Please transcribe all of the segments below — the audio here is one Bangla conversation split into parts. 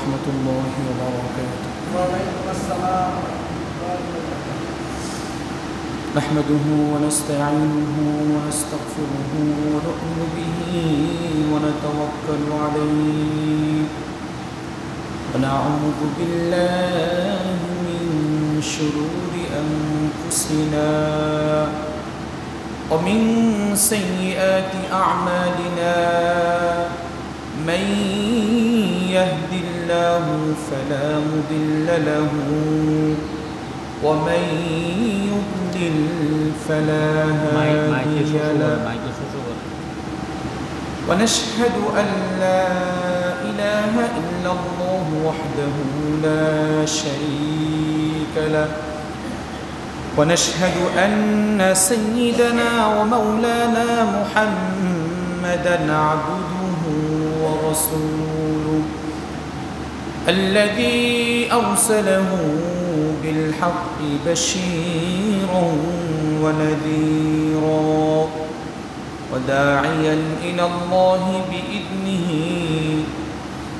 ورحمة الله وبركاته. وعليكم السلام. نحمده ونستعينه ونستغفره ونؤمن به ونتوكل عليه ونعوذ بالله من شرور أنفسنا ومن سيئات أعمالنا من يهد الله فلا مضل له ومن يضلل فلا هادي له ونشهد أن لا إله إلا الله وحده لا شريك له ونشهد أن سيدنا ومولانا محمدا عبده ورسوله الذي أرسله بالحق بشيرا ونذيرا وداعيا إلى الله بإذنه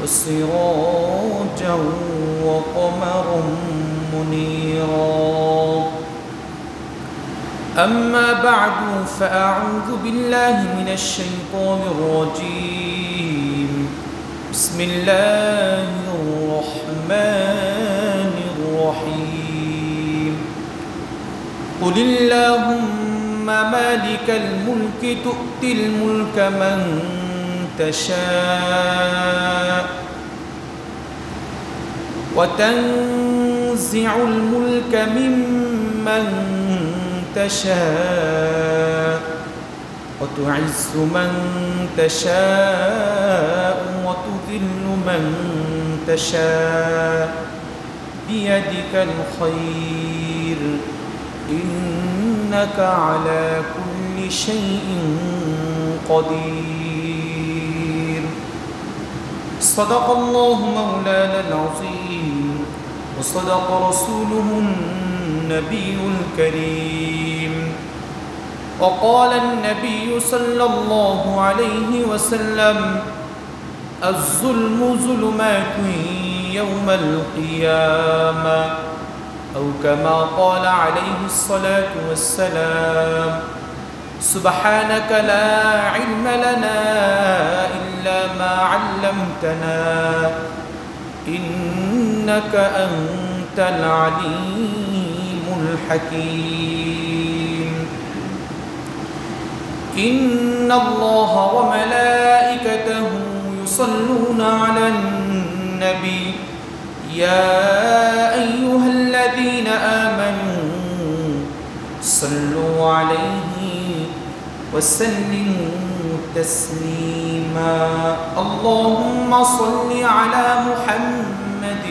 وسراجا وقمرا منيرا. أما بعد فأعوذ بالله من الشيطان الرجيم. بسم الله الرحمن الرحيم. قل اللهم مالك الملك تؤتي الملك من تشاء وتنزع الملك ممن تشاء وتعز من تشاء وتذل من تشاء بيدك الخير إنك على كل شيء قدير. صدق الله مولانا العظيم وصدق رسوله النبي الكريم. وقال النبي صلى الله عليه وسلم الظلم ظلمات يوم القيامة أو كما قال عليه الصلاة والسلام. سبحانك لا علم لنا إلا ما علمتنا إنك أنت العليم الحكيم. إن الله وملائكته يصلون على النبي يا أيها الذين آمنوا صلوا عليه وسلموا تسليما. اللهم صل على محمد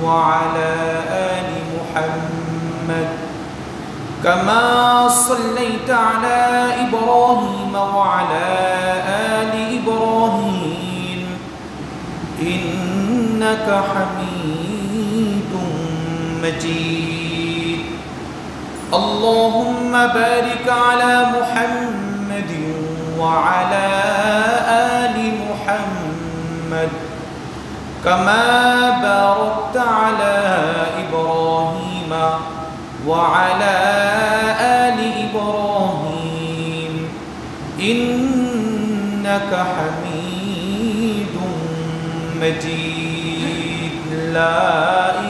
وعلى آل محمد كما صليت على إبراهيم وعلى آل إبراهيم إنك حميد مجيد. اللهم بارك على محمد وعلى آل محمد كما باركت على إبراهيم وعلى آل إبراهيم إنك حميد مجيد. لا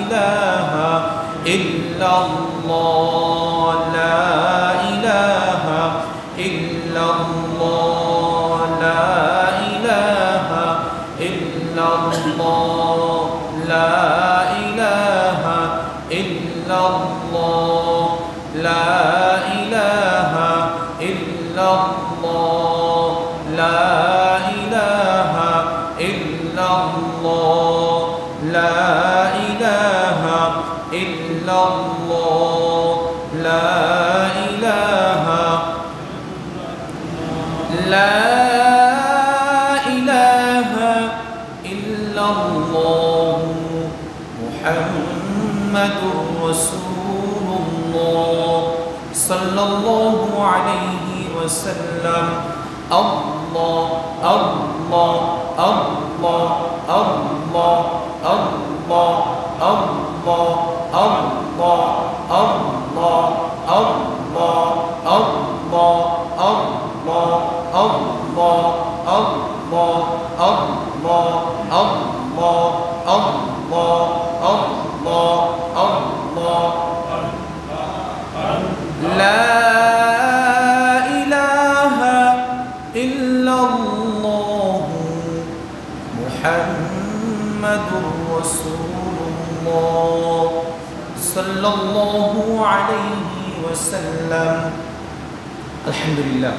إله إلا الله لا إله إلا الله لا إله إلا الله لا إله إلا الله لا إله إلا الله لا إله إلا الله لا إله إلا الله لا إله لا إله إلا الله محمد رسول الله صلى الله عليه وسلم. الله الله الله الله الله মুহাম্মাদুর রাসূলুল্লাহ সাল্লাল্লাহু আলাইহি ওয়াসাল্লাম। আলহামদুলিল্লাহ।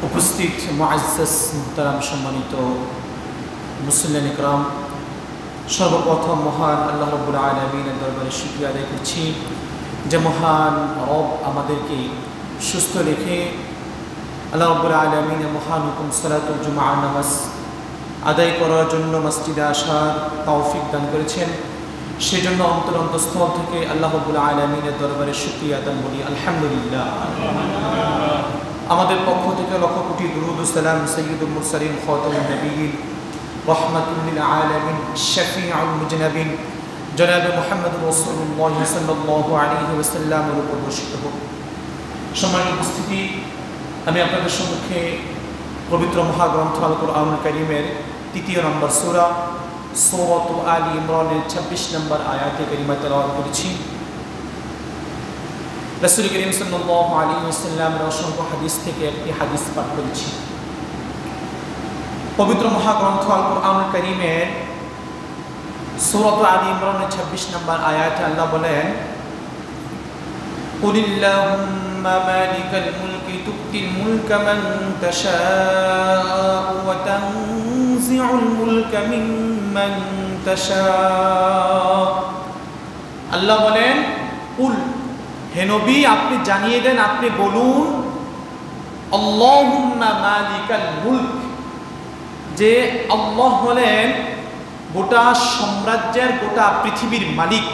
উপস্থিত মুআজ্জাজ মুহতারাম সম্মানিত মুসলিম ইকরাম, সর্বপ্রথম মহান আল্লাহ রাব্বুল আলামিনের দরবারে শুকরিয়া আদায় করছি যে মহান রব আমাদেরকে সুস্থ রেখে আল্লাহ রাব্বুল আলামিনের মহান হুকুম সালাতুল জুমআ নামাজ আদায় করার জন্য মসজিদে আসার তৌফিক দান করেছেন। সেজন্য অন্তরস্থল থেকে আল্লাহ রাব্বুল আলামিনের দরবারে শুকরিয়া আদায় করি আলহামদুলিল্লাহ। আমাদের পক্ষ থেকে লক্ষ কোটি দুরূদ ও সালাম সাইয়্যিদুল মুরসালিন খাতামুন নবিয়্যিন রাহমাতুল লিল আলামিন শাফিউল মুজনাবিন জনাবে মুহাম্মদুর রাসূলুল্লাহ সাল্লাল্লাহু আলাইহি ওয়াসাল্লামের উপর বর্ষিত হোক। সম্মানিত উপস্থিতি, আমি আপনাদের সম্মুখে পবিত্র মহাগ্রন্থ আল কুরআনুল কারীমের ৩য় নম্বর সূরা সূরাত আলী ইমরানের ২৬ নম্বর আয়াতে কারিমা তেলাওয়াত করেছি। রাসূল করিম সাল্লাল্লাহু আলাইহি ওয়াসাল্লামের অসংখ্য হাদিস থেকে একটি হাদিস পাঠ করেছি। পবিত্র মহাগ্রন্থ আল কুরআনুল কারীমের সূরাত আলী ইমরানের ২৬ নম্বর আয়াতে আল্লাহ বলেন, কুলিল্লাহুম্মা মালিকাল মুলকি তুতিল মুলকা মান তাশাউ ওয়া তানজিউল মুলকা মিম্মান তাশাউ। আল্লাহ বলেন, কুল, হে নবী আপনি জানিয়ে দেন, আপনি বলুন, আল্লাহুম্মা মালিকাল মুলক, যে আল্লাহ হলেন গোটা সাম্রাজ্যের, গোটা পৃথিবীর মালিক।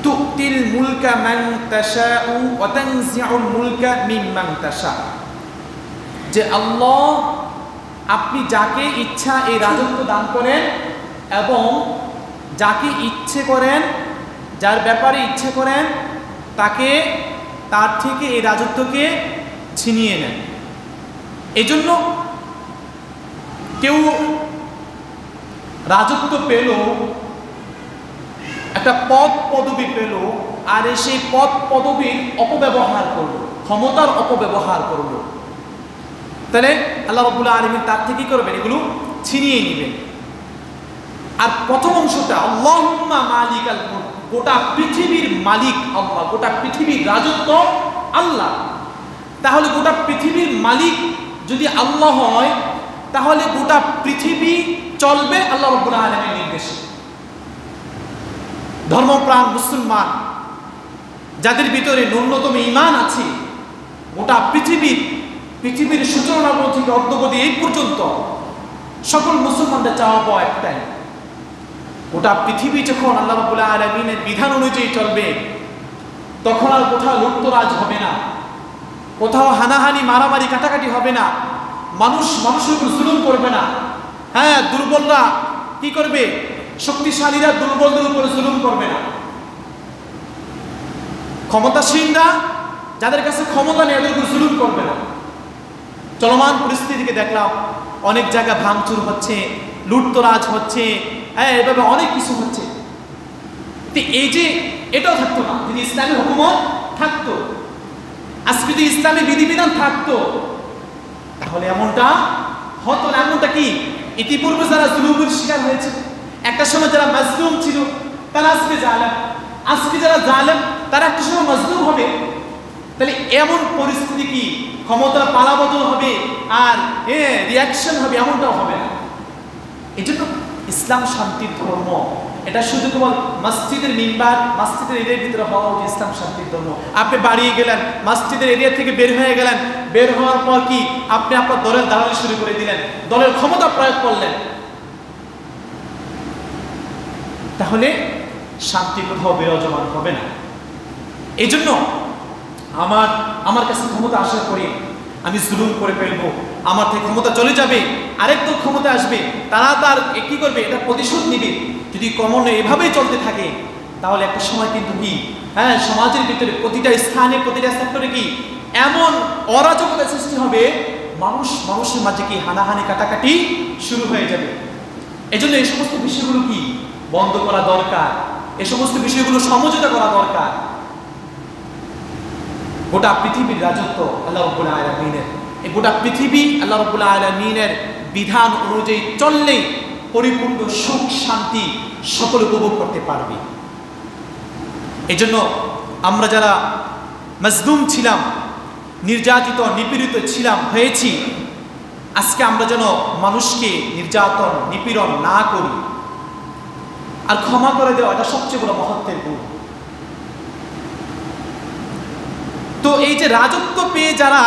তুতিল মুলকা মান তাশাউ ওয়া তানজিউল মুলকা মিম্মান তাশাউ, যে আল্লাহ আপনি যাকে ইচ্ছা এই রাজত্ব দান করেন এবং যাকে ইচ্ছে করেন, যার ব্যাপারে ইচ্ছে করেন তাকে, তার থেকে এই রাজত্বকে ছিনিয়ে নেন। এই জন্য কেউ রাজত্ব পেল, একটা পদ পদবি পেল, আর সেই পদ পদবীর অপব্যবহার করলো, ক্ষমতার অপব্যবহার করলো, তাহলে আল্লাহ রাব্বুল আলামিন তার থেকে কি করবেন? এগুলো ছিনিয়ে নেবেন। আর প্রথম অংশটা আল্লাহুম্মা মালিকাল মুলক, গোটা পৃথিবীর মালিক আল্লাহ, গোটা পৃথিবীর রাজত্ব আল্লাহ। তাহলে গোটা পৃথিবীর মালিক যদি আল্লাহ হয়, তাহলে গোটা পৃথিবী চলবে আল্লাহ রাব্বুল আলামিনের নির্দেশে। ধর্মপ্রাণ মুসলমান যাদের ভিতরে ন্যূনতম ঈমান আছে, গোটা পৃথিবীর সূচনা থেকে অদ্যবধি এই পর্যন্ত সকল মুসলমানদের চাওয়া পাওয়া একটাই, গোটা পৃথিবী যখন আল্লাহ রাব্বুল আলামিনের বিধান অনুযায়ী চলবে, তখন আর কোথাও লুটতরাজ হবে না, কোথাও হানাহানি মারামারি কাটাকাটি হবে না, মানুষ মানুষের উপর জুলুম করবে না। হ্যাঁ, দুর্বলরা কি করবে? শক্তিশালীরা দুর্বলদের উপরে জুলুম করবে না। ক্ষমতাসীনরা যাদের কাছে ক্ষমতা নেই এদের উপর জুলুম করবে না। চলমান পরিস্থিতিকে দেখলাম, অনেক জায়গায় ভাঙচুর হচ্ছে, লুটতরাজ হচ্ছে, হ্যাঁ, এভাবে অনেক কিছু হচ্ছে। এই যে এটাও থাকতো না যদি ইসলামী হুকুমত থাকতো, আজকে যদি ইসলামী বিধিবিধান থাকতো, তাহলে এমনটা হতো না। এমনটা কি? ইতিপূর্বে যারা জুলুমের শিকার হয়েছে, একটা সময় যারা মাজলুম ছিল তারা আজকে জালেম, আজকে যারা জালেম তারা একটা সময় মাজলুম হবে। তাহলে এমন পরিস্থিতি কি ক্ষমতার পালাবদল হবে আর রিয়াকশন হবে? এমনটাও হবে না। এই জন্য ইসলাম শান্তির ধর্ম। এটা শুধু কেবল মসজিদের মিম্বার, মসজিদের এরিয়ার ভিতরে হওয়া উচিত ইসলাম শান্তির ধর্ম। আপনি বাড়িয়ে গেলেন, মসজিদের এরিয়া থেকে বের হয়ে গেলেন, বের হওয়ার পর কি আপনি আপনার দলের দালালি শুরু করে দিলেন, দলের ক্ষমতা প্রয়োগ করলেন, তাহলে শান্তি কোথাও বিরাজমান হবে না। এই জন্য আমার কাছে ক্ষমতা আসার পরে আমি জুলুম করে ফেলবো, আমার থেকে ক্ষমতা চলে যাবে, আরেক দল ক্ষমতা আসবে, তারা তার কি করবে? এটা প্রতিশোধ নিবে। যদি ক্রমে এভাবেই চলতে থাকে, তাহলে একটা সময় কিন্তু কি, হ্যাঁ, সমাজের ভিতরে প্রতিটা স্থানে, প্রতিটা সেক্টরে কি এমন অরাজকতা সৃষ্টি হবে, মানুষের মাঝে কি হানাহানি কাটাকাটি শুরু হয়ে যাবে। এই জন্য এই সমস্ত বিষয়গুলো কি বন্ধ করা দরকার, এই সমস্ত বিষয়গুলো সমঝোতা করা দরকার। গোটা পৃথিবীর রাজত্ব আল্লাহ রাব্বুল আলামিনের, এই গোটা পৃথিবী আল্লাহ রাব্বুল আলামিনের বিধান অনুযায়ী চললেই পরিপূর্ণ সুখ শান্তি সকল উপভোগ করতে পারবে। এজন্য আমরা যারা মজলুম ছিলাম, নির্যাতিত নিপীড়িত ছিলাম হয়েছি, আজকে আমরা যেন মানুষকে নির্যাতন নিপীড়ন না করি আর ক্ষমা করে দেওয়া, এটা সবচেয়ে বড় মহত্বের গুণ। তো এই যে রাজত্ব পেয়ে যারা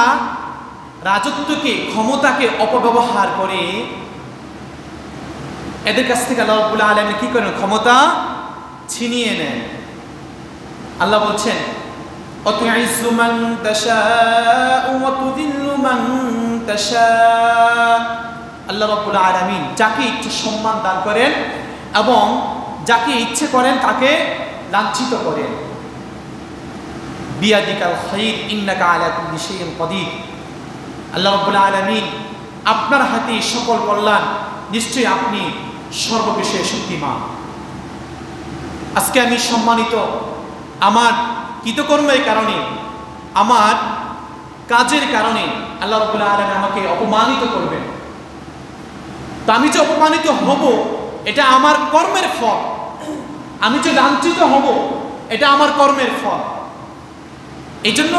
রাজত্বকে ক্ষমতাকে অপব্যবহার করে, এদের কাছ থেকে আল্লাহ রাব্বুল আলামিন কি করেন? ক্ষমতা ছিনিয়ে নেন। আল্লাহ বলছেন অতুইজ্জু মান তাশাউ ওয়া তুযিল্লু মান তাশাউ। আল্লাহ রাব্বুল আলামিন যাকে ইচ্ছে সম্মান দান করেন এবং যাকে ইচ্ছে করেন তাকে লাঞ্ছিত করেন। বিয়াদিকাল খায়র ইন্নাকা আলা কুল্লি শাইইন কাদির। আল্লাহ রাব্বুল আলামিন আপনার হাতে সকল কল্যাণ, নিশ্চয়ই আপনি সর্ববিষয়ে শক্তিমান। আজকে আমি সম্মানিত আমার কৃতকর্মের কারণে, আমার কাজের কারণে আল্লাহ রাব্বুল আলামিন আমাকে অপমানিত করবেন। তো আমি যে অপমানিত হব এটা আমার কর্মের ফল, আমি যে লাঞ্ছিত হব এটা আমার কর্মের ফল। এই জন্য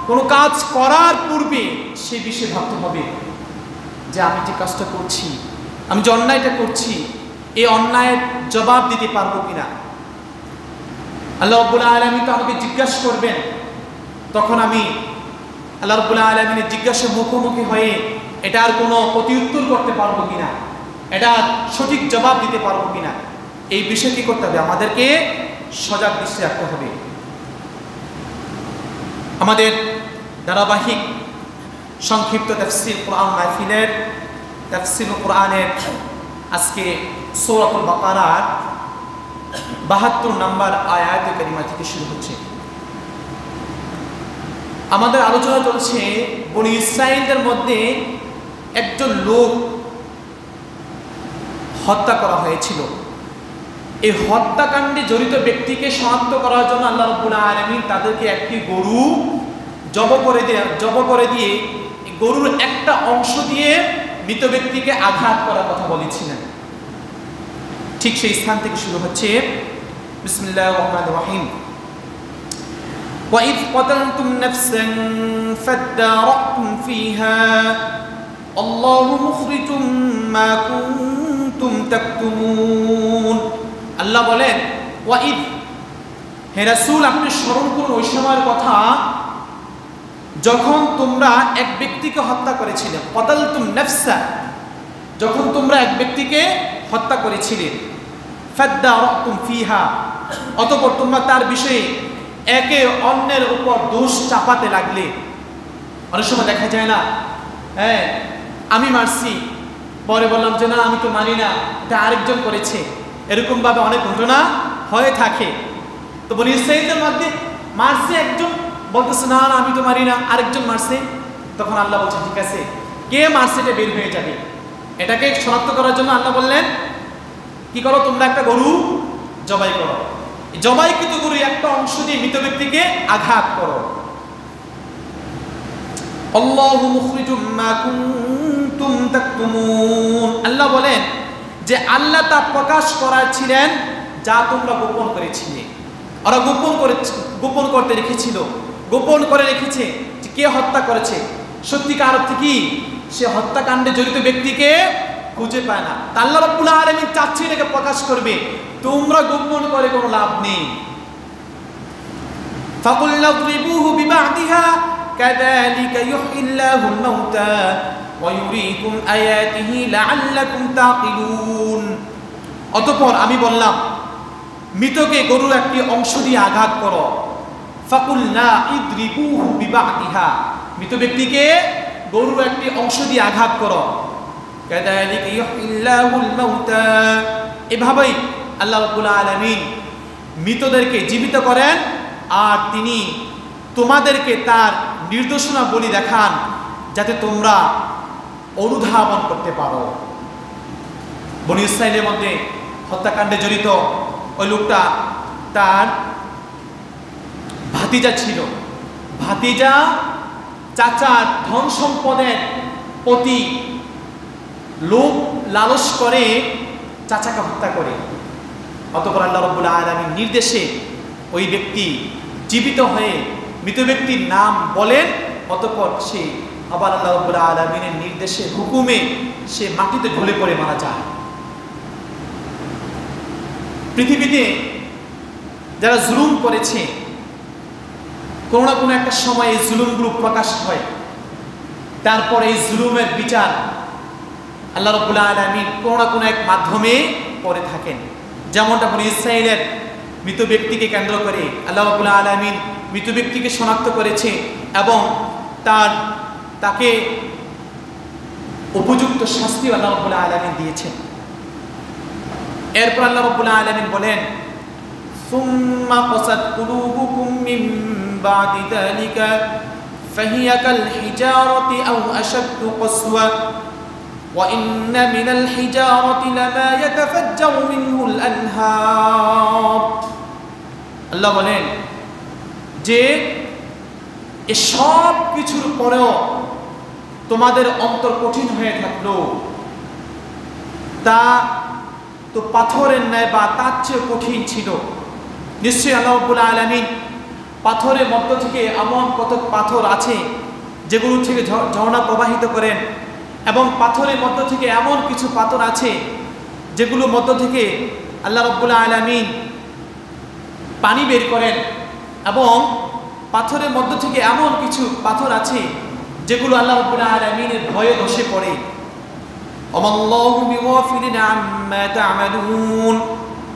কোনো কাজ করার পূর্বে সে বিষয়ে ভাবতে হবে যে আমি যে কাজটা করছি, আমি যে অন্যায়টা করছি, এই অন্যায়ের জবাব দিতে পারবো কিনা। আল্লাহ রাব্বুল আলামিন তো আমাকে জিজ্ঞাসা করবেন, তখন আমি আল্লাহ রাব্বুল আলামিনের জিজ্ঞাসার মুখোমুখি হয়ে এটার কোনো প্রতিউত্তর করতে পারবো কিনা, এটার সঠিক জবাব দিতে পারবো কিনা, এই বিষয়ে কি করতে হবে? আমাদেরকে সজাগ দৃষ্টি রাখতে হবে। আমাদের ধারাবাহিক সংক্ষিপ্ত তাফসীর কোরআন মাহফিলের তাফসীরুল কোরআনের আজকে সূরাতুল বাকারার ৭২ নম্বর আয়াতে কারিমা থেকে শুরু হচ্ছে। আমাদের আলোচনা চলছে বনী ইসরাঈলদের মধ্যে একজন লোক হত্যা করা হয়েছিল। এই হত্যাকাণ্ডে জড়িত ব্যক্তিকে শনাক্ত করার জন্য আল্লাহ রাব্বুল আলামিন তাদেরকে একটি গরু জব করে দিয়ে এই গরুর একটা অংশ দিয়ে মৃত ব্যক্তিকে আঘাত করার কথা বলেছিলেন। ঠিক সেই স্থান থেকে শুরু হচ্ছে বিসমিল্লাহির রহমানির রহিম। وَإِذْ قَتَلْتُمْ نَفْسًا فَادَّارَأْتُمْ فِيهَا اللَّهُ مُخْرِجٌ مَا كُنْتُمْ تَكْتُمُونَ। আল্লাহ বলেন ওয়াইদ, হে রাসূল আপনি স্মরণ করুন ওই সময়ের কথা যখন তোমরা এক ব্যক্তিকে হত্যা করেছিলে। কতালতুম নাফসা, যখন তোমরা এক ব্যক্তিকে হত্যা করেছিলে। ফাদ্দারাতুম ফিহা, অতঃপর তোমরা তার বিষয়ে একে অন্যের উপর দোষ চাপাতে লাগলে। অনেক সময় দেখা যায় না, হ্যাঁ আমি মারছি, পরে বললাম যে না আমি তো মানি না, এটা আরেকজন করেছে। এরকম ভাবে অনেক ঘটনা হয়ে থাকে। তো বনী ইসরাঈলদের মধ্যে মারছে একজন, বলতেছে না না আমি তো মারি না, আরেকজন মারছে। তখন আল্লাহ বলছে ঠিক আছে, কে মারছে এটা বের হয়ে যাবে। এটাকে শনাক্ত করার জন্য আল্লাহ বললেন কি করো, তোমরা একটা গরু জবাই করো, জবাইকৃত গরু একটা অংশ দিয়ে মৃত ব্যক্তিকে আঘাত করো। আল্লাহু মুখরিজুম মা কুনতুম তাকতুমুন। আল্লাহ বলেন যে আল্লাহ তা প্রকাশ করার ছিলেন যা তোমরা গোপন করেছিলে। ওরা গোপন করতে রেখেছিল, গোপন করে রেখেছে যে কে হত্যা করেছে। সত্যিকার অর্থে কি সে হত্যাকাণ্ডে জড়িত ব্যক্তিকে খুঁজে পায় না। আল্লাহ রাব্বুল আলামিন চাচ্ছে এটাকে প্রকাশ করবে, তোমরা গোপন করে কোনো লাভ নেই। ফাকুলনা যরিবুহু বিবা'দিহা কাযালিকা ইউহয়িল্লাহুল মাউতা ওয়া ইউরীকুম আয়াতিহি লাআল্লাকুম তাকিলুন। অতঃপর আমি বললাম মৃতকে গরুর একটি অংশ দিয়ে আঘাত করো। ফাকুলনা ইদরিবুহু বিবা'দিহা, মৃত ব্যক্তিকে গরুর একটি অংশ দিয়ে আঘাত করো। কাযালিকা ইউহয়িল্লাহুল মাউতা, এভাবেই আল্লাহ রাব্বুল আলামিন মৃতদেরকে জীবিত করেন আর তিনি তোমাদেরকে তার নির্দেশনা বলি দেখান যাতে তোমরা অনুধাবন করতে পারো। বনী ইসরাঈলের মধ্যে হত্যাকাণ্ডে জড়িত ওই লোকটা তার ভাতিজা ছিল। ভাতিজা চাচার ধন সম্পদের প্রতি লোভ লালস করে চাচাকে হত্যা করে। অতঃপর আল্লাহ রাব্বুল আলামিন নির্দেশে ওই ব্যক্তি জীবিত হয়ে মৃত ব্যক্তির নাম বলেন, অতঃপর সে আবার আল্লাহ রাব্বুল আলামিনের নির্দেশে হুকুমে সে মাটিতে ঢলে পড়ে মারা যায়। পৃথিবীতে যারা জুলুম করেছে কোনো না কোনো একটা সময় এই জুলুমগুলো প্রকাশ হয়, তারপর এই জুলুমের বিচার আল্লাহ রাব্বুল আলামিন কোনো না কোনো এক মাধ্যমে করে থাকেন। যেমনটা বনি ইসরাইলের মৃত ব্যক্তিকে কেন্দ্র করে আল্লাহ রাব্বুল আলামিন মৃত ব্যক্তিকে শনাক্ত করেছে এবং তাকে উপযুক্ত শাস্তি আল্লাহ রাব্বুল আলামিন দিয়েছেন। এরপর আল্লাহ রাব্বুল আলামিন বলেন, সুম্মা ক্বাসাত কুলুবুকুম মিন বাদি যালিকা ফাহিয়া কাল হিজারাতি আও আশাদ্দু ক্বাসওয়া ওয়া ইন্না মিনাল হিজারাতি লামা ইয়াতাফাজ্জারু মিনহুল আনহার। আল্লাহ বলেন যে এসব কিছুর পরেও তোমাদের অন্তর কঠিন হয়ে থাকলো, তা তো পাথরের ন্যায় বা তার চেয়ে কঠিন ছিল। নিশ্চয়ই আল্লাহ রাব্বুল আলামিন পাথরের মধ্য থেকে এমন কত পাথর আছে যেগুলো থেকে ঝর্ণা প্রবাহিত করেন, এবং পাথরের মধ্য থেকে এমন কিছু পাথর আছে যেগুলো মধ্য থেকে আল্লাহ রাব্বুল আলামিন পানি বের করেন, এবং পাথরের মধ্য থেকে এমন কিছু পাথর আছে যেগুলো আল্লাহ রাব্বুল আলামিনের ভয়ে ধসে পড়ে। আমাল্লাহু বিগাফিলিন আম্মা তা'মালুন।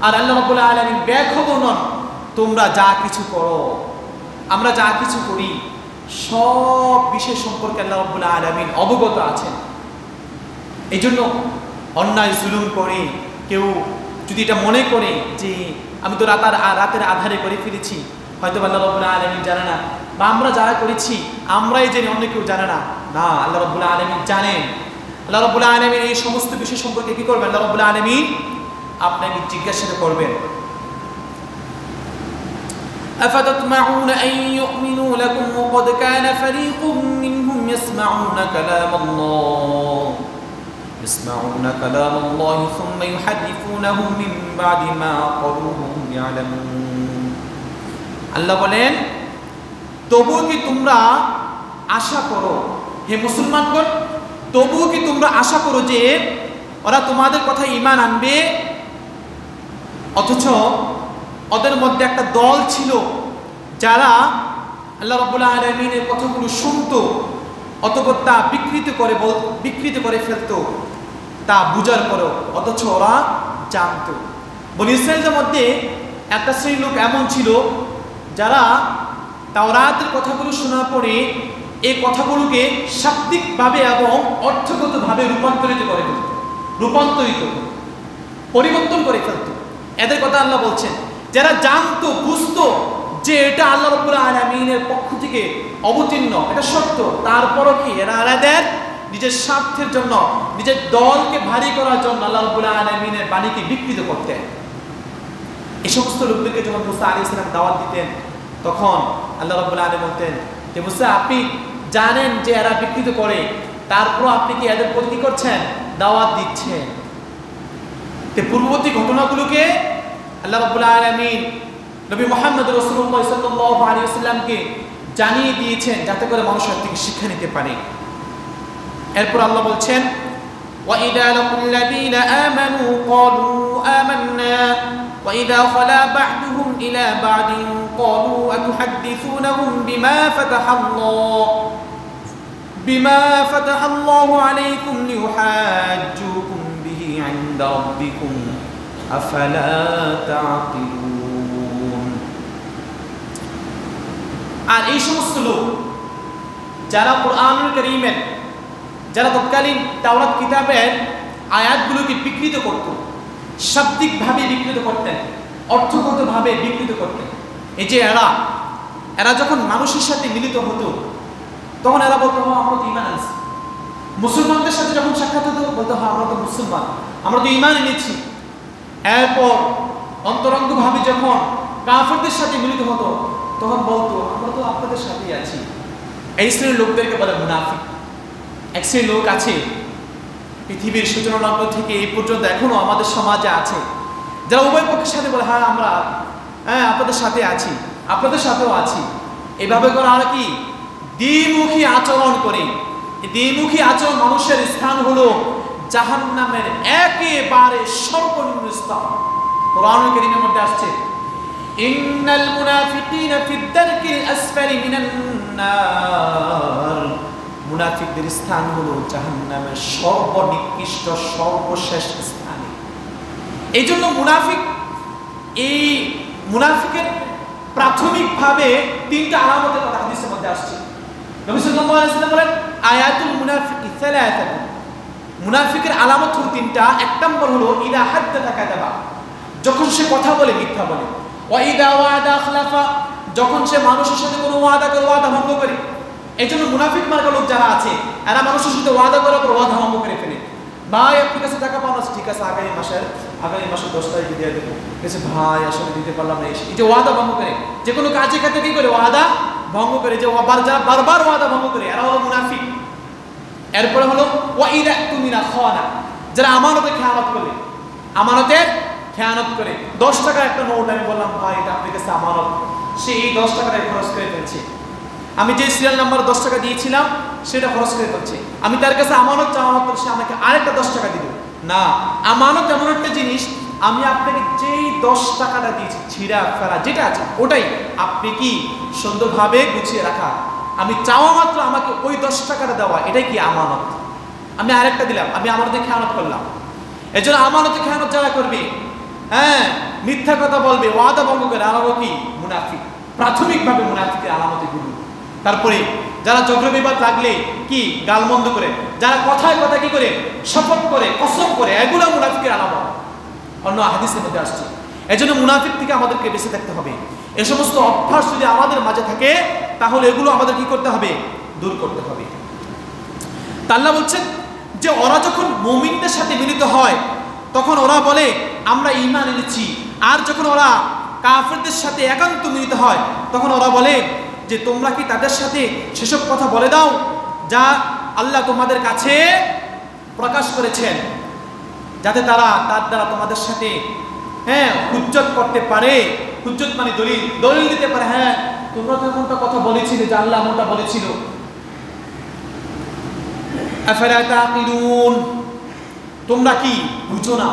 আর আল্লাহ রাব্বুল আলামিন বেখবর নন তোমরা যা কিছু করো। আমরা যা কিছু করি সব বিষয় সম্পর্কে আল্লাহ রাব্বুল আলামিন অবগত আছেন। এই জন্য অন্যায় জুলুম করে কেউ যদি এটা মনে করে যে আমি তো রাতের আধারে করে ফেলেছি, হয়তো আল্লাহ রাব্বুল আলামিন জানে না, বা আমরা যারা করেছি আমরাই জানি, অন্য কেউ জানে না। না, আল্লাহ রাব্বুল আলামিন জানেন। আল্লাহ রাব্বুল আলামিন এই সমস্ত বিষয় সম্পর্কে কি করবেন? আল্লাহ রাব্বুল আলামিন আপনাকে জিজ্ঞাসা করবেন। أفتطمعون أن يؤمنوا لكم وقد كان فريق منهم يسمعون كلام الله ثم يحرفونه من بعد ما قالوه يعلمون। আল্লাহ বলেন, তবুও কি তোমরা আশা করো, হে মুসলমানগণ, তবুও কি তোমরা আশা করো যে ওরা তোমাদের কথা ঈমান আনবে? অথচ ওদের মধ্যে একটা দল ছিল যারা আল্লাহ রাব্বুল আলামিনের কথাগুলো শুনতো, অতঃপর তা বিকৃত করে ফেলতো, তা বুঝার পরেও, অথচ ওরা জানতো। বনী ইসরাঈলের মধ্যে একটা শ্রেণীর লোক এমন ছিল যারা তাওরাতের কথাগুলো শোনার পরে এই কথাগুলোকে শাব্দিকভাবে এবং অর্থগতভাবে পরিবর্তন করে ফেলত। এদের কথা আল্লাহ বলছেন, যারা জানতো, বুঝতো যে এটা আল্লাহ রাব্বুল আলামিনের পক্ষ থেকে অবতীর্ণ, এটা সত্য, তারপরও কি এরা এদের নিজের স্বার্থের জন্য, নিজের দলকে ভারী করার জন্য আল্লাহ রাব্বুল আলামিনের বাণীকে বিকৃত করতেন। এই সমস্ত লোকদেরকে যখন মুসা আলাইহিস সালাম দাওয়াত দিতেন, তখন আল্লাহ রাব্বুল আলামিন বলতেন যে মুসা, আপনি জানেন যে এরা বিকৃত করে, তারপর আপনি কি এদের প্রতি কি করছেন? দাওয়াত দিচ্ছেন। পূর্ববর্তী ঘটনাগুলোকে আল্লাহ রাব্বুল আলামিন নবী মুহাম্মদ রাসূলুল্লাহ সাল্লাল্লাহু আলাইহি ওয়াসাল্লামকে জানিয়ে দিয়েছেন যাতে করে মানুষ এর থেকে শিক্ষা নিতে পারে। এরপর আল্লাহ বলছেন, ওয়া ইযা লাকুল্লাযীনা আমানু ক্বালু আমান্না ওয়া ইযা খালা বা'দুহুম ইলা বা'দিন ক্বালু আতুহাদ্দিসুনাহুম বিমা ফাতাহাল্লাহু আলাইকুম লিয়ুহাজ্জুকুম বিহি 'ইনদা রাব্বিকুম আফালা তা'কিলুন। আর এই সমস্ত লোক যারা কুরআনুল কারীমের, যারা তৎকালীন তাওরাত কিতাবের আয়াতগুলোকে বিকৃত করত, শাব্দিকভাবে বিকৃত করতেন, অর্থগতভাবে বিকৃত করতেন। এই যে এরা যখন মানুষের সাথে মিলিত হতো তখন এরা বলতো, আমরা তো ঈমান আনছি। মুসলমানদের সাথে যখন সাক্ষাৎ হতো বলতো, হ্যাঁ আমরা তো মুসলমান, আমরা তো ঈমান এনেছি। এরপর অন্তরঙ্গভাবে যখন কাফেরদের সাথে মিলিত হতো তখন বলতো, আমরা তো আপনাদের সাথেই আছি। এই শ্রেণীর লোকদেরকে বলে মুনাফিক। এক শ্রেণীর লোক আছে পৃথিবীর সূচনা লগ্ন থেকে এই পর্যন্ত এখনো আমাদের সমাজে আছে যারা উভয় পক্ষের সাথে বলে হ্যাঁ আমরা আপনাদের সাথে আছি, আপনাদের সাথেও আছি। এভাবে করে আর কি দ্বিমুখী আচরণ করে। এই দ্বিমুখী আচরণ মানুষের স্থান হলো জাহান্নামের একেবারে সর্বনিম্ন স্থান। কোরআনুল কারীমের মধ্যে আসছে ইন্নাল মুনাফিকিনা ফিদ দারকিল আসফালি মিনান নার, মুনাফিকদের স্থান হলো জাহান্নামের সর্বনিকৃষ্ট সর্বশেষ স্থানে। এই জন্য মুনাফিকের প্রাথমিকভাবে তিনটা আলামতের কথা হাদিসের মধ্যে আসছে। নবী সাল্লাল্লাহু আলাইহি ওয়াসাল্লাম বলেন আয়াতুল মুনাফিকি সালাসাতুন, মুনাফিকের আলামত হলো তিনটা। এক নম্বর হলো ইদা হাদ্দাথা কাযাবা, যখন সে কথা বলে মিথ্যা বলে। ওয়া ইদা ওয়াদা আখলাফা, যখন সে মানুষের সাথে কোনো ওয়াদা করে ওয়াদা ভঙ্গ করে। এই জন্য মুনাফিক মার্কা লোক যারা আছে এরা মানুষের সাথে ওয়াদা করার পর ওয়াদা ভঙ্গ করে ফেলে। ভাই আপনার কাছে টাকা পাওয়া আছে, ঠিক আছে আগামী মাসের 10 তারিখে দিয়ে দেবো। ঠিক ভাই আসলে দিতে পারলাম না, এই যে ওয়াদা ভঙ্গ করে। যে কোনো কাজে ক্ষেত্রে কি করে ওয়াদা ভঙ্গ করে, যে যারা বারবার ওয়াদা ভঙ্গ করে এরা হলো মুনাফিক। এরপরে হলো ওয়াইদা তুমিনা খাওয়ানা, যারা আমানতে খেয়ানত করে, আমানতের খেয়ানত করে। 10 টাকার একটা নোট আমি বললাম ভাই এটা আপনার কাছে আমানত, সে এই 10 টাকাটা খরচ করে ফেলছে। আমি যে সিরিয়াল নাম্বার 10 টাকা দিয়েছিলাম সেটা খরচ করে ফেলছে। আমি তার কাছে আমানত চাওয়া মাত্র সে আমাকে আরেকটা 10 টাকা দিল না। আমানত এমন একটা জিনিস, আমি আপনাকে যেই 10 টাকাটা দিয়েছি ছিঁড়া ফেলা যেটা আছে ওটাই আপনি কি সুন্দরভাবে গুছিয়ে রাখা। আমি চাওয়া মাত্র আমাকে ওই 10 টাকাটা দেওয়া, এটাই কি আমানত। আমি আরেকটা দিলাম, আমি আমানতে খেয়ানত করলাম। এজন্য আমানতে খেয়ানত যারা করবে, মিথ্যা কথা বলবে, ওয়াদা ভঙ্গ করে, আরো কি মুনাফিক। প্রাথমিকভাবে মুনাফিকের আলামতগুলো। তারপরে যারা চক্র বিবাদ লাগলে কি গালমন্দ করে, যারা কথায় কথা কি করে শপথ করে কসম করে, এগুলো মুনাফিকের আলামত। অন্য হাদিসের মধ্যে আসছে। এজন্য মুনাফিক থেকে আমাদেরকে বেঁচে থাকতে হবে। এ সমস্ত অভ্যাস যদি আমাদের মাঝে থাকে তাহলে এগুলো আমাদের কি করতে হবে, দূর করতে হবে। আল্লাহ বলছেন যে ওরা যখন মুমিনদের সাথে মিলিত হয় তখন ওরা বলে আমরা ঈমান এনেছি, আর যখন ওরা কাফেরদের সাথে একান্ত মিলিত হয় তখন ওরা বলে যে তোমরা কি তাদের সাথে সেসব কথা বলে দাও যা আল্লাহ তোমাদের কাছে প্রকাশ করেছেন, যাতে তার দ্বারা তোমাদের সাথে হুজ্জত করতে পারে। হুজ্জত মানে দলিল দিতে পারে, হ্যাঁ তোমরা তো এমনটা কথা বলেছিলে যে আল্লাহ এমনটা বলেছিল। আফালা তাকিলুন, তোমরা কি বুঝো না?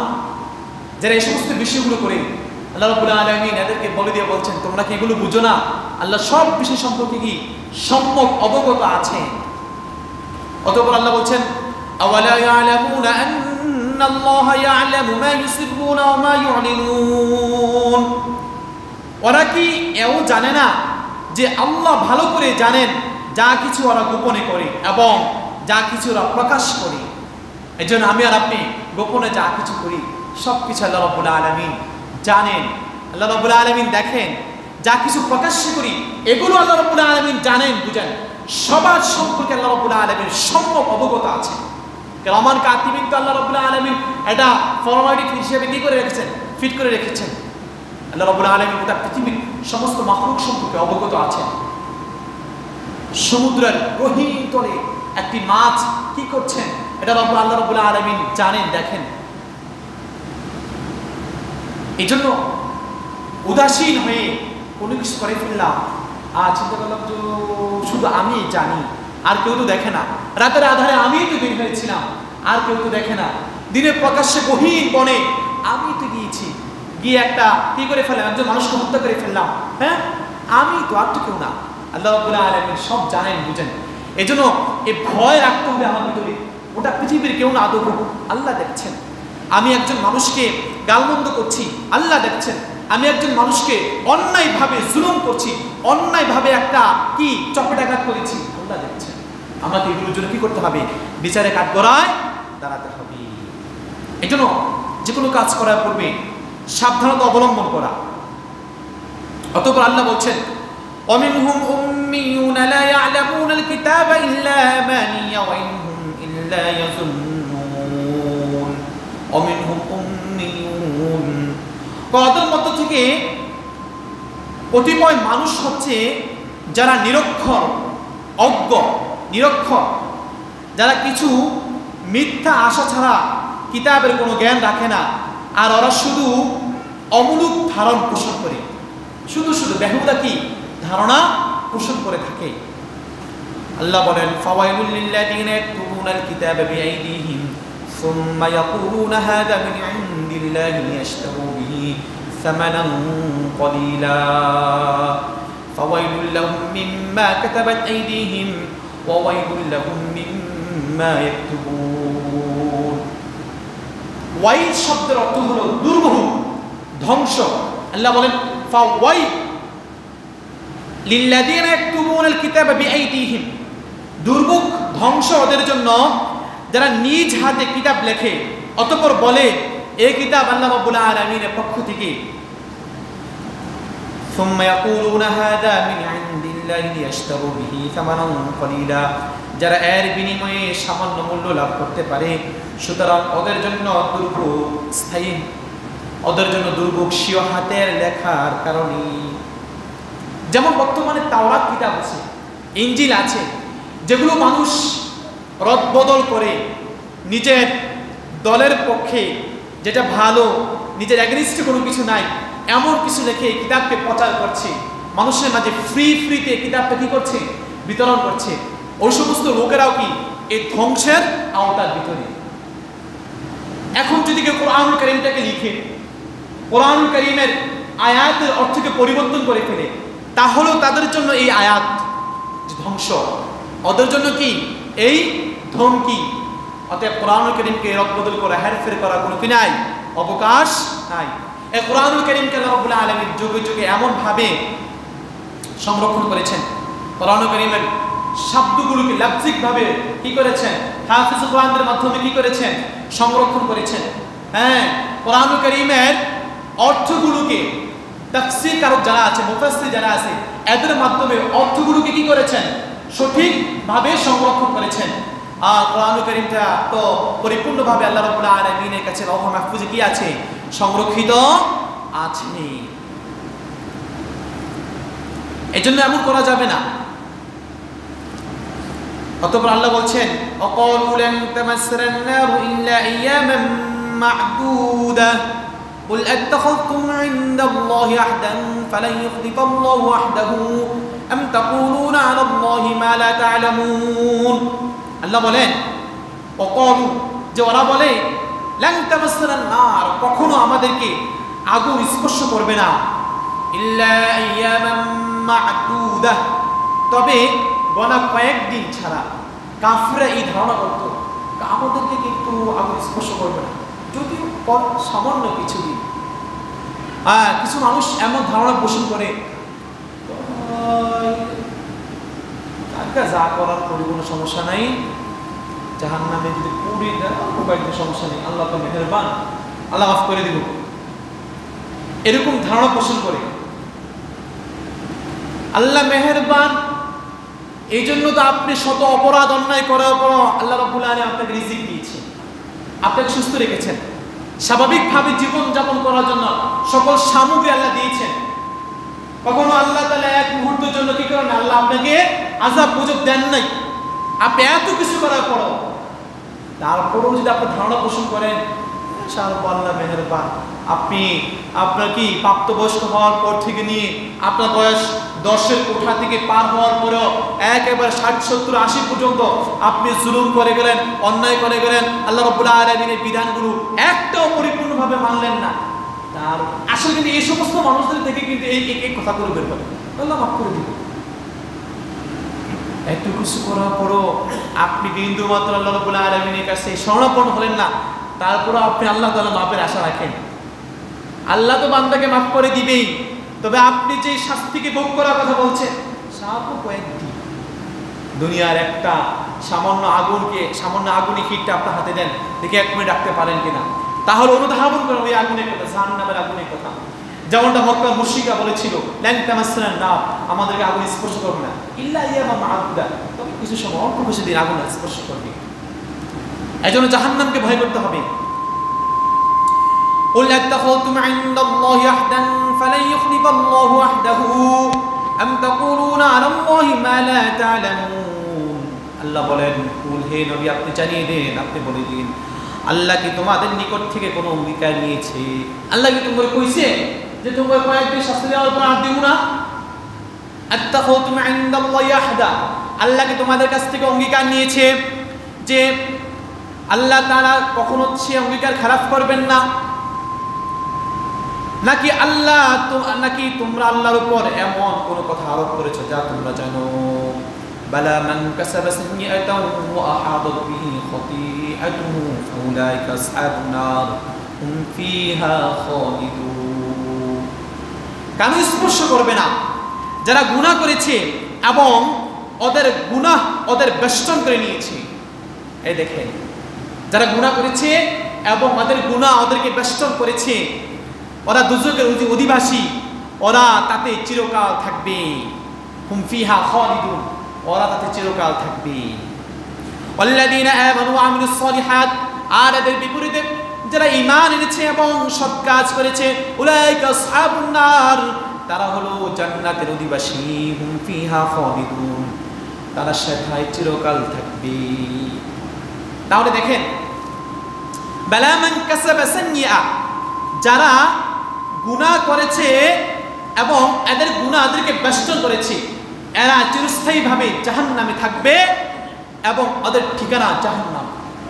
যারা এই সমস্ত বিষয়গুলো করে আল্লাহ রাব্বুল আলামিন এদেরকে বলে দিয়ে বলছেন তোমরা কি এগুলো বুঝো না? আল্লাহ সব বিষয় সম্পর্কে কি সম্যক অবগত আছে। অতঃপর আল্লাহ বলছেন আওয়ালা ইয়ালামুনা আন্নাল্লাহা ইয়ালামু মা ইউসিররুনা ওয়া মা ইউলিনুন, ওরা কি এও জানে না যে আল্লাহ ভালো করে জানেন যা কিছু ওরা গোপনে করে এবং যা কিছু ওরা প্রকাশ করে। এজন্য আমি আর আপনি গোপনে যা কিছু করি সব কিছু আল্লাহ রাব্বুল আলামিন জানেন। আল্লাহ রাব্বুল আলামিন দেখেন, যা কিছু প্রকাশ্য করি এগুলো আল্লাহ রাব্বুল আলামিন জানেন, বুঝেন। সবার সম্পর্কে আল্লাহ রাব্বুল আলামিন সম্যক অবগত আছে। কিরামান কাতিবিন তো আল্লাহ রাব্বুল আলামিন এটা ফরমালিটি হিসেবে কি করে রেখেছেন, ফিট করে রেখেছেন। আল্লাহ রাব্বুল আলামিন গোটা পৃথিবীর সমস্ত মাখলুক সম্পর্কে অবগত আছেন। সমুদ্রের গহীন তলে একটি মাছ কি করছেন এটা আল্লাহ রাব্বুল আলামিন জানেন, দেখেন। এই জন্য উদাসীন হয়ে কোনো কিছু করে ফেললাম আর চিন্তা করলাম তো শুধু আমি জানি, আর কেউ তো দেখে না। রাতের আধারে আমি তো বের হয়েছিলাম, আর কেউ তো দেখে না। দিনের প্রকাশ্যে গহীন বনে আমি তো গিয়েছি, গিয়ে একটা কি করে ফেললাম, একজন মানুষকে হত্যা করে ফেললাম, আমি তো, আর তো কেউ না। আল্লাহ রাব্বুল আলামিন সব জানেন, বুঝেন। এই জন্য এই ভয় রাখতে হবে আমার ভিতরে, ওটা পৃথিবীর কেউ না, আদৌ আল্লাহ দেখছেন। আমি একজন মানুষকে গালমন্দ করছি, আল্লাহ দেখছেন। আমি একজন মানুষকে অন্যায়ভাবে জুলুম করছি, অন্যায়ভাবে একটা কি চপেটাঘাত করেছি, আল্লাহ দেখছেন। আমাকে এগুলোর জন্য কি করতে হবে, বিচারে কাঠগড়ায় দাঁড়াতে হবে। এই জন্য যে কোনো কাজ করার পূর্বে সাবধানতা অবলম্বন করা। অতঃপর আল্লাহ বলছেন ومنهم أميون لا يعلمون الكتاب إلا أماني وإنهم إلا يظنون ومنهم أميون। কদের মধ্য থেকে কতিপয় মানুষ হচ্ছে যারা নিরক্ষর, অজ্ঞ, নিরক্ষর, যারা কিছু মিথ্যা আশা ছাড়া কিতাবের কোনো জ্ঞান রাখে না, আর ওরা শুধু অমূলক ধারণ পোষণ করে, শুধু বেহুদা কি ধারণা পোষণ করে থাকে। আল্লাহ বলেন ফাওয়াইলুল লিল্লাযিনা ইয়াকতুবুনাল কিতাবা বিআইদিহিম সুম্মা ইয়াকুলুনা হাযা মিন ইনদিল্লাহি লিয়াশতারু বিহি সামানান ক্বালিলা ফাওয়াইলুল লাহুম মিম্মা কাতাবাত আইদিহিম ওয়া ওয়াইলুল লাহুম মিম্মা ইয়াকতুবুন। ওয়াইল শব্দের অর্থ হলো দুর্ভোগ, ধ্বংস। আল্লাহ বলেন ফাওয়াইল লিল্লাযিনা ইয়াকতুবুনাল কিতাবা বিআইদিহিম, দুর্ভোগ, ধ্বংস ওদের জন্য যারা নিজ হাতে কিতাব লেখে অতঃপর বলে এই কিতাব আল্লাহ রাব্বুল আলামিনের পক্ষ থেকে। সুম্মা ইয়াকুলুনা হাযা মিন ইনদিল্লাহি লিয়াশতারু বিহি সামানান ক্বালিলা, যারা এর বিনিময়ে সামান্য মূল্য লাভ করতে পারে, সুতরাং ওদের জন্য দুর্ভোগ স্থায়ী, ওদের জন্য দুর্ভোগ স্বীয় হাতের লেখার কারণে। যেমন বর্তমানে তাওরাত কিতাব আছে, ইনজিল আছে, যেগুলো মানুষ রদবদল করে নিজের দলের পক্ষে, যেটা ভালো, নিজের এগেনিস্টে কোনো কিছু নাই এমন কিছু লিখে কিতাবকে প্রচার করছে, মানুষের মাঝে ফ্রিতে কিতাবটা কি করছে, বিতরণ করছে। ওই সমস্ত লোকেরাও কি এই ধ্বংসের আওতার ভিতরে। এখন যদি কেউ কোরআনুল কারীমটাকে লিখে, কোরআনুল কারীমের আয়াতের অর্থকে পরিবর্তন করে ফেলে, তাহলেও তাদের জন্য এই আয়াত ধ্বংস, ওদের জন্য কি এই ধমকি। অতএব কোরআনুল কারীমকে রদবদল করা, হেরফের করা কোনো কি নাই, অবকাশ নাই। এই কোরআনুল কারীমকে আল্লাহ রাব্বুল আলামিন যুগে যুগে এমন ভাবে সংরক্ষণ করেছেন, কোরআনুল কারীমের শব্দগুলোকে লাফজিক ভাবে কি করেছেন, হাফিজ কোরআনের মাধ্যমে কি করেছেন, সংরক্ষণ করেছেন। হ্যাঁ, কোরআনুল কারীমের অর্থগুলোকে তাফসীর কারক যারা আছে, মুফাসসির যারা আছে, এদের মাধ্যমে অর্থগুলোকে কি করেছেন, সঠিকভাবে সংরক্ষণ করেছেন। আর কোরআনুল কারীমটা তো পরিপূর্ণভাবে আল্লাহ রাব্বুল আলামিনের কাছে লওহ মাহফুজে কি আছে, সংরক্ষিত আছে। এজন্য এমন করা যাবে না। অতঃপর আল্লাহ বলছেন অকালু লান তামাসসানান নারু ইল্লা আইয়ামান মা'দুদা কুল আত্তাখাযতুম ইনদাল্লাহি আহদান ফালান ইখলিফাল্লাহু আহদাহু আম তাকুলুনা আলাল্লাহি মা লা তা'লামুন। আল্লাহ বলেন অকালু, যে ওরা বলে লান তামাসসানান নার, কখনো আমাদেরকে আগুন স্পর্শ করবে না, ইল্লা আইয়ামান মা'দুদা, তবে গোনা কয়েকদিন ছাড়া। কাফিররা এই ধারণা করতো আমাদেরকে কিন্তু আগুন স্পর্শ করবে না, যদিও সামান্য কিছুদিন। কিছু মানুষ এমন ধারণা পোষণ করে যা করার করি কোনো সমস্যা নাই, জাহান্নামে যদি পুরি কয়েকদিন সমস্যা নেই, আল্লাহ তো মেহেরবান, আল্লাহ মাফ করে দিব, এরকম ধারণা পোষণ করে। আল্লাহ মেহেরবান, এই জন্য তো আপনি শত অপরাধ অন্যায় করার পর আল্লাহ রাব্বুল আলামিন আপনাকে রিজিক দিয়েছেন, আপনাকে সুস্থ রেখেছেন, স্বাভাবিকভাবে জীবন যাপন করার জন্য সকল সামগ্রী আল্লাহ দিয়েছেন। কখনো আল্লাহ তাআলা এক মুহূর্তের জন্য কি করেন, আল্লাহ আপনাকে আযাব মুজব দেন নাই। আপনি এত কিছু করার পর তারপরেও যদি আপনি ধারণা পোষণ করেন আল্লাহ মেহেরবান, আপনি আপনার কি প্রাপ্তবয়স্ক হওয়ার পর থেকে নিয়ে আপনার বয়স 10-এর কোঠা থেকে পার হওয়ার পরেও একেবারে 60, 70, 80 পর্যন্ত আপনি জুলুম করে গেলেন, অন্যায় করে গেলেন, আল্লাহ রাব্বুল আলামিনের বিধানগুলো একটাও পরিপূর্ণভাবে মানলেন না। তার আসলে কিন্তু এই সমস্ত মানুষদের থেকে কিন্তু এই কথাগুলো বের করে আল্লাহ মাফ করে দিবেন। এত কিছু করার পরও আপনি বিন্দু মাত্র আল্লাহ রাব্বুল আলামিনের কাছে শরণাপন্ন হলেন না, তারপরে আপনি আল্লাহ তাআলা মাফের আশা রাখেন। আল্লাহ তো বান্দাকে মাফ করে দিবেই, তবে আপনি যে শাস্তিকে ভোগ করার কথা বলছেন সামান্য কয়েকটি দুনিয়ার একটা সামান্য আগুনে হিটটা আপনার হাতে দেন, দেখে 1 মিনিট রাখতে পারেন কিনা, তাহলে অনুধাবন করেন ওই আগুনের কথা, জাহান্নামের আগুনের কথা। যেমনটা মক্কার মুশরিকরা বলেছিল লান তামাসসানান নার, আমাদেরকে আগুন স্পর্শ করবে না, ইল্লা আইয়ামান মা'দুদা, তবে কিছু সময় অল্প কিছু দিন আগুন স্পর্শ করবে। এজন্য জাহান্নামকে ভয় করতে হবে। قل أتخذتم عند الله عهدا فلن يخلف الله عهده أم تقولون على الله ما لا تعلمون। আল্লাহ বলেন কুল, হে নবী আপনি জানিয়ে দেন, আপনি বলে দিন আল্লাহ কি তোমাদের নিকট থেকে কোনো অঙ্গীকার নিয়েছে? আল্লাহ কি তোমার কইছে যে তোমার কয়েকদিন শাস্তি দেওয়ার পর আর দিব না? আত্তাখাযতুম ইনদাল্লাহি আহদা, আল্লাহ কি তোমাদের কাছ থেকে অঙ্গীকার নিয়েছে যে আল্লাহ তাআলা কখনো সে অঙ্গীকার খারাপ করবেন না? নাকি তোমরা আল্লাহর উপর এমন কোন কথা আরোপ করেছো যা তোমরা জানো? বালা মান কাসাবা সাইয়্যাতান ওয়া আহাদাত বিহি খাতিআতুহু ফাউলাইকা আসহাবুন নার হুম ফিহা খালিদুন। কারণ স্পর্শ করবে না যারা গুনাহ করেছে এবং ওদের গুনাহ ওদের বেষ্টন করে নিয়েছে। এই দেখেন, যারা গুনাহ করেছে এবং ওদের গুনাহ ওদেরকে বেষ্টন করেছে, ওরা দুজকের অধিবাসী, ওরা তাতে চিরকাল থাকবে। হুম ফিহা খালিদুন, ওরা তাতে চিরকাল থাকবে। ওয়াল্লাযীনা আমানু ওয়া আমিলুস সালিহাত, আর এদের বিপরীতে যারা ঈমান এনেছে এবং সৎ কাজ করেছে, উলাইকা আসহাবুন নার, তারা হলো জান্নাতের অধিবাসী। হুম ফিহা খালিদুন, তারা সেখানে চিরকাল থাকবে। তাহলে দেখেন, বালা মান কাসাবা সাইয়্যা, যারা গুনাহ করেছে এবং এদের গুনাহ এদেরকে বেষ্টন করেছে, এরা চিরস্থায়ীভাবে জাহান্নামে থাকবে এবং ওদের ঠিকানা জাহান্নাম।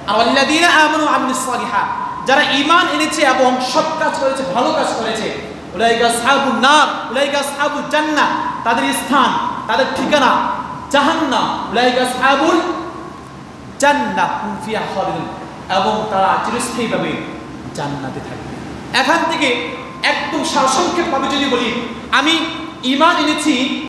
আর আল্লাযীনা আমানু ওয়া আমিলুস সালিহাত, যারা ঈমান এনেছে এবং সৎ কাজ করেছে, ভালো কাজ করেছে, উলাইকা আসহাবুন নার, উলাইকা আসহাবুল জান্নাহ, তাদের স্থান, তাদের ঠিকানা জাহান্নাম। উলাইকা আসহাবুল জান্নাহ হুম ফিহা খালিদুন, এবং তারা চিরস্থায়ীভাবে জান্নাতে থাকবে। এখান থেকে একদম সারসংক্ষেপভাবে যদি বলি, আমি ঈমান এনেছি